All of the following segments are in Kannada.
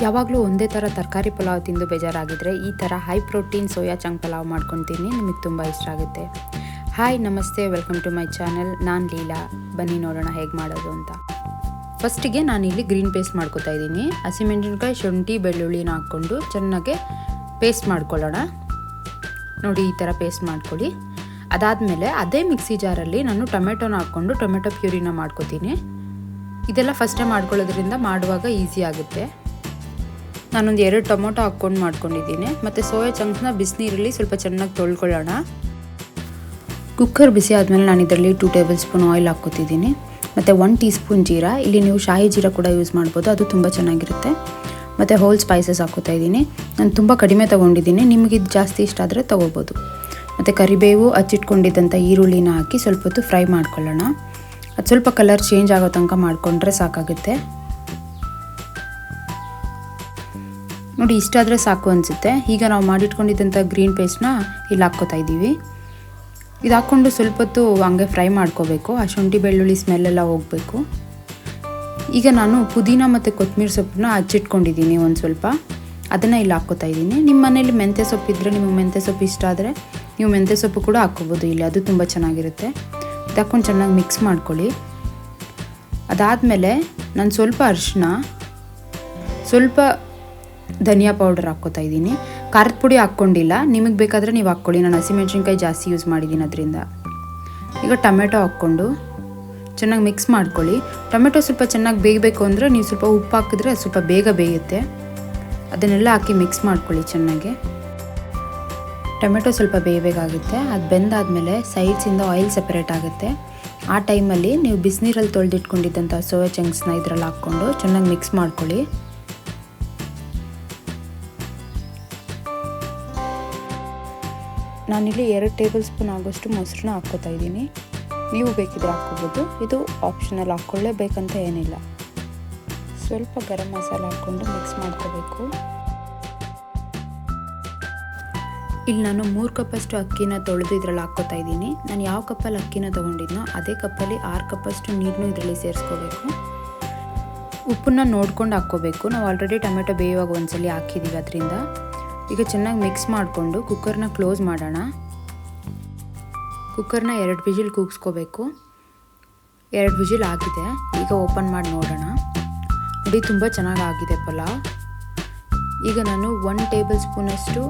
ಯಾವಾಗಲೂ ಒಂದೇ ಥರ ತರಕಾರಿ ಪಲಾವ್ ತಿಂದು ಬೇಜಾರಾಗಿದ್ದರೆ ಈ ಥರ high protein soya chunk pulao ಮಾಡ್ಕೊತೀನಿ, ನಿಮಗೆ ತುಂಬ ಇಷ್ಟ ಆಗುತ್ತೆ. ಹಾಯ್ ನಮಸ್ತೆ, ವೆಲ್ಕಮ್ ಟು ಮೈ ಚಾನಲ್. ನಾನು ಲೀಲಾ. ಬನ್ನಿ ನೋಡೋಣ ಹೇಗೆ ಮಾಡೋದು ಅಂತ. ಫಸ್ಟಿಗೆ ನಾನಿಲ್ಲಿ ಗ್ರೀನ್ ಪೇಸ್ಟ್ ಮಾಡ್ಕೊತಾ ಇದ್ದೀನಿ. ಹಸಿಮೆಣಸಿನ್ಕಾಯಿ, ಶುಂಠಿ, ಬೆಳ್ಳುಳ್ಳಿನ ಹಾಕ್ಕೊಂಡು ಚೆನ್ನಾಗಿ ಪೇಸ್ಟ್ ಮಾಡ್ಕೊಳ್ಳೋಣ. ನೋಡಿ, ಈ ಥರ ಪೇಸ್ಟ್ ಮಾಡ್ಕೊಳ್ಳಿ. ಅದಾದಮೇಲೆ ಅದೇ ಮಿಕ್ಸಿ ಜಾರಲ್ಲಿ ನಾನು ಟೊಮೆಟೊನ ಹಾಕ್ಕೊಂಡು ಟೊಮೆಟೊ ಪ್ಯೂರಿನ ಮಾಡ್ಕೊತೀನಿ. ಇದೆಲ್ಲ ಫಸ್ಟೇ ಮಾಡ್ಕೊಳ್ಳೋದ್ರಿಂದ ಮಾಡುವಾಗ ಈಸಿ ಆಗುತ್ತೆ. ನಾನೊಂದು 2 ಟೊಮೊಟೊ ಹಾಕ್ಕೊಂಡು ಮಾಡ್ಕೊಂಡಿದ್ದೀನಿ. ಮತ್ತು ಸೋಯಾ ಚಂಕ್ಸ್ನ ಬಿಸಿನೀರಲ್ಲಿ ಸ್ವಲ್ಪ ಚೆನ್ನಾಗಿ ತೊಳ್ಕೊಳ್ಳೋಣ. ಕುಕ್ಕರ್ ಬಿಸಿ ಆದಮೇಲೆ ನಾನು ಇದರಲ್ಲಿ 2 ಟೇಬಲ್ ಸ್ಪೂನ್ ಆಯಿಲ್ ಹಾಕ್ಕೊತಿದ್ದೀನಿ. ಮತ್ತು 1 ಟೀ ಸ್ಪೂನ್ ಜೀರಾ, ಇಲ್ಲಿ ನೀವು ಶಾಹಿ ಜೀರಾ ಕೂಡ ಯೂಸ್ ಮಾಡ್ಬೋದು, ಅದು ತುಂಬ ಚೆನ್ನಾಗಿರುತ್ತೆ. ಮತ್ತು ಹೋಲ್ ಸ್ಪೈಸಸ್ ಹಾಕ್ಕೋತಾ ಇದ್ದೀನಿ. ನಾನು ತುಂಬ ಕಡಿಮೆ ತೊಗೊಂಡಿದ್ದೀನಿ, ನಿಮಗೆ ಇದು ಜಾಸ್ತಿ ಇಷ್ಟ ಆದರೆ ತೊಗೋಬೋದು. ಮತ್ತು ಕರಿಬೇವು, ಹಚ್ಚಿಟ್ಕೊಂಡಿದ್ದಂಥ ಈರುಳ್ಳಿನ ಹಾಕಿ ಸ್ವಲ್ಪ ಹೊತ್ತು ಫ್ರೈ ಮಾಡ್ಕೊಳ್ಳೋಣ. ಅದು ಸ್ವಲ್ಪ ಕಲರ್ ಚೇಂಜ್ ಆಗೋ ತನಕ ಮಾಡಿಕೊಂಡ್ರೆ ಸಾಕಾಗುತ್ತೆ. ನೋಡಿ, ಇಷ್ಟಾದರೆ ಸಾಕು ಅನಿಸುತ್ತೆ. ಈಗ ನಾವು ಮಾಡಿಟ್ಕೊಂಡಿದ್ದಂಥ ಗ್ರೀನ್ ಪೇಸ್ಟ್ನ ಇಲ್ಲಿ ಹಾಕ್ಕೋತಾ ಇದ್ದೀವಿ. ಇದು ಹಾಕ್ಕೊಂಡು ಸ್ವಲ್ಪ ಹೊತ್ತು ಹಂಗೆ ಫ್ರೈ ಮಾಡ್ಕೋಬೇಕು. ಆ ಶುಂಠಿ ಬೆಳ್ಳುಳ್ಳಿ ಸ್ಮೆಲ್ಲೆಲ್ಲ ಹೋಗಬೇಕು. ಈಗ ನಾನು ಪುದೀನ ಮತ್ತು ಕೊತ್ತಂಬರಿ ಸೊಪ್ಪನ್ನ ಹಚ್ಚಿಟ್ಕೊಂಡಿದ್ದೀನಿ ಒಂದು ಸ್ವಲ್ಪ, ಅದನ್ನು ಇಲ್ಲಿ ಹಾಕ್ಕೋತಾ ಇದ್ದೀನಿ. ನಿಮ್ಮ ಮನೇಲಿ ಮೆಂತ್ಯ ಸೊಪ್ಪು ಇದ್ದರೆ, ನಿಮಗೆ ಮೆಂತ್ಯ ಸೊಪ್ಪು ಇಷ್ಟ ಆದರೆ ನೀವು ಮೆಂತ್ಯ ಸೊಪ್ಪು ಕೂಡ ಹಾಕ್ಕೋಬೋದು ಇಲ್ಲಿ, ಅದು ತುಂಬ ಚೆನ್ನಾಗಿರುತ್ತೆ. ಇದು ಹಾಕ್ಕೊಂಡು ಚೆನ್ನಾಗಿ ಮಿಕ್ಸ್ ಮಾಡ್ಕೊಳ್ಳಿ. ಅದಾದಮೇಲೆ ನಾನು ಸ್ವಲ್ಪ ಅರಿಶಿನ, ಸ್ವಲ್ಪ ಧನಿಯಾ ಪೌಡರ್ ಹಾಕ್ಕೋತಾ ಇದ್ದೀನಿ. ಖಾರದ ಪುಡಿ ಹಾಕ್ಕೊಂಡಿಲ್ಲ, ನಿಮಗೆ ಬೇಕಾದರೆ ನೀವು ಹಾಕ್ಕೊಳ್ಳಿ. ನಾನು ಹಸಿಮೆಣಸಿನ್ಕಾಯಿ ಜಾಸ್ತಿ ಯೂಸ್ ಮಾಡಿದ್ದೀನಿ ಅದರಿಂದ. ಈಗ ಟೊಮೆಟೊ ಹಾಕ್ಕೊಂಡು ಚೆನ್ನಾಗಿ ಮಿಕ್ಸ್ ಮಾಡ್ಕೊಳ್ಳಿ. ಟೊಮೆಟೊ ಸ್ವಲ್ಪ ಚೆನ್ನಾಗಿ ಬೇಯಬೇಕು ಅಂದರೆ ನೀವು ಸ್ವಲ್ಪ ಉಪ್ಪು ಹಾಕಿದ್ರೆ ಸ್ವಲ್ಪ ಬೇಗ ಬೇಯುತ್ತೆ. ಅದನ್ನೆಲ್ಲ ಹಾಕಿ ಮಿಕ್ಸ್ ಮಾಡ್ಕೊಳ್ಳಿ ಚೆನ್ನಾಗಿ. ಟೊಮೆಟೊ ಸ್ವಲ್ಪ ಬೇಯಬೇಕಾಗುತ್ತೆ. ಅದು ಬೆಂದಾದಮೇಲೆ ಸೈಡ್ಸಿಂದ ಆಯಿಲ್ ಸೆಪರೇಟ್ ಆಗುತ್ತೆ. ಆ ಟೈಮಲ್ಲಿ ನೀವು ಬಿಸಿನೀರಲ್ಲಿ ತೊಳೆದಿಟ್ಕೊಂಡಿದ್ದಂಥ ಸೋಯಾ ಚಂಕ್ಸ್ನ ಇದರಲ್ಲಿ ಹಾಕ್ಕೊಂಡು ಚೆನ್ನಾಗಿ ಮಿಕ್ಸ್ ಮಾಡ್ಕೊಳ್ಳಿ. ನಾನಿಲ್ಲಿ 2 ಟೇಬಲ್ ಸ್ಪೂನ್ ಆಗೋಷ್ಟು ಮೊಸರನ್ನ ಹಾಕ್ಕೋತಾ ಇದ್ದೀನಿ. ನೀವು ಬೇಕಿದ್ರೆ ಹಾಕ್ಕೋಬೋದು, ಇದು ಆಪ್ಷನಲ್, ಹಾಕ್ಕೊಳ್ಳೇಬೇಕಂತ ಏನಿಲ್ಲ. ಸ್ವಲ್ಪ ಗರಂ ಮಸಾಲ ಹಾಕ್ಕೊಂಡು ಮಿಕ್ಸ್ ಮಾಡ್ಕೋಬೇಕು. ಇಲ್ಲಿ ನಾನು 3 ಕಪ್ಪಷ್ಟು ಅಕ್ಕಿನ ತೊಳೆದು ಇದರಲ್ಲಿ ಹಾಕ್ಕೋತಾ ಇದ್ದೀನಿ. ನಾನು ಯಾವ ಕಪ್ಪಲ್ಲಿ ಅಕ್ಕಿನ ತೊಗೊಂಡಿದ್ನೋ ಅದೇ ಕಪ್ಪಲ್ಲಿ 6 ಕಪ್ಪಷ್ಟು ನೀರನ್ನು ಇದರಲ್ಲಿ ಸೇರಿಸ್ಕೋಬೇಕು. ಉಪ್ಪನ್ನ ನೋಡ್ಕೊಂಡು ಹಾಕ್ಕೋಬೇಕು. ನಾವು ಆಲ್ರೆಡಿ ಟೊಮೆಟೊ ಬೇಯುವಾಗ ಒಂದ್ಸಲಿ ಹಾಕಿದ್ದೀವಿ ಅದರಿಂದ. ಈಗ ಚೆನ್ನಾಗಿ ಮಿಕ್ಸ್ ಮಾಡಿಕೊಂಡು ಕುಕ್ಕರ್ನ ಕ್ಲೋಸ್ ಮಾಡೋಣ. ಕುಕ್ಕರ್ನ 2 ವಿಜಿಲ್ ಕೂಗಿಸ್ಕೋಬೇಕು. 2 ವಿಜಿಲ್ ಆಗಿದೆ. ಈಗ ಓಪನ್ ಮಾಡಿ ನೋಡೋಣ. ನೋಡಿ, ತುಂಬ ಚೆನ್ನಾಗಿ ಆಗಿದೆ ಪಲಾವ್. ಈಗ ನಾನು 1 ಟೇಬಲ್ ಸ್ಪೂನಷ್ಟು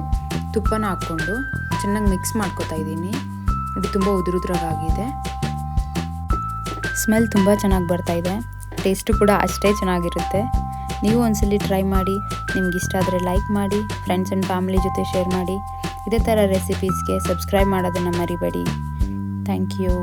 ತುಪ್ಪನ ಹಾಕ್ಕೊಂಡು ಚೆನ್ನಾಗಿ ಮಿಕ್ಸ್ ಮಾಡ್ಕೋತಾ ಇದ್ದೀನಿ. ನೋಡಿ, ತುಂಬ ಉದುರುದ್ರಾಗಿದೆ. ಸ್ಮೆಲ್ ತುಂಬ ಚೆನ್ನಾಗಿ ಬರ್ತಾಯಿದೆ. ಟೇಸ್ಟು ಕೂಡ ಅಷ್ಟೇ ಚೆನ್ನಾಗಿರುತ್ತೆ. ನೀವು ಒಂದ್ಸಲಿ ಟ್ರೈ ಮಾಡಿ. ನಿಮ್ಗೆ ಇಷ್ಟ ಆದರೆ ಲೈಕ್ ಮಾಡಿ, ಫ್ರೆಂಡ್ಸ್ ಆ್ಯಂಡ್ ಫ್ಯಾಮಿಲಿ ಜೊತೆ ಶೇರ್ ಮಾಡಿ. ಇದೇ ಥರ ರೆಸಿಪೀಸ್ಗೆ ಸಬ್ಸ್ಕ್ರೈಬ್ ಮಾಡೋದನ್ನು ಮರಿಬೇಡಿ. Thank you.